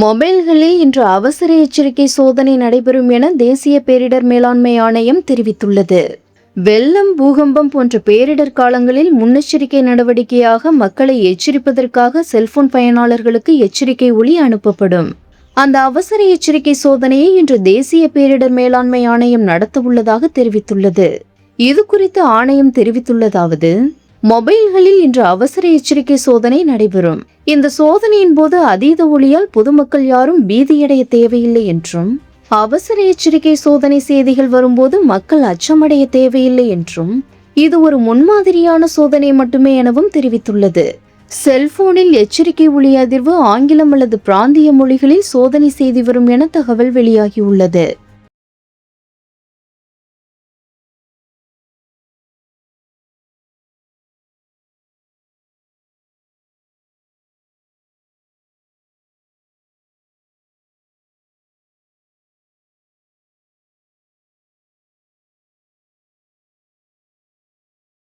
மொபைல்களில் இன்று அவசர எச்சரிக்கை சோதனை நடைபெறும் என தேசிய பேரிடர் மேலாண்மை ஆணையம் தெரிவித்துள்ளது. வெள்ளம், பூகம்பம் போன்ற பேரிடர் காலங்களில் முன்னெச்சரிக்கை நடவடிக்கையாக மக்களை எச்சரிப்பதற்காக செல்போன் பயனாளர்களுக்கு எச்சரிக்கை ஒலி அனுப்பப்படும். அந்த அவசர எச்சரிக்கை சோதனையை இன்று தேசிய பேரிடர் மேலாண்மை ஆணையம் நடத்தவுள்ளதாக தெரிவித்துள்ளது. இது குறித்து ஆணையம் தெரிவித்துள்ளதாவது: மொபைல்களில் இன்று அவசர எச்சரிக்கை சோதனை நடைபெறும். இந்த சோதனையின் போது அதீத ஒலியால் பொதுமக்கள் யாரும் பீதியடைய தேவையில்லை என்றும், அவசர எச்சரிக்கை சோதனை செய்திகள் வரும்போது மக்கள் அச்சமடைய தேவையில்லை என்றும், இது ஒரு முன்மாதிரியான சோதனை மட்டுமே எனவும் தெரிவித்துள்ளது. செல்போனில் எச்சரிக்கை ஒலி அதிர்வு ஆங்கிலம் அல்லது பிராந்திய மொழிகளில் சோதனை செய்தி வரும் என தகவல் வெளியாகியுள்ளது.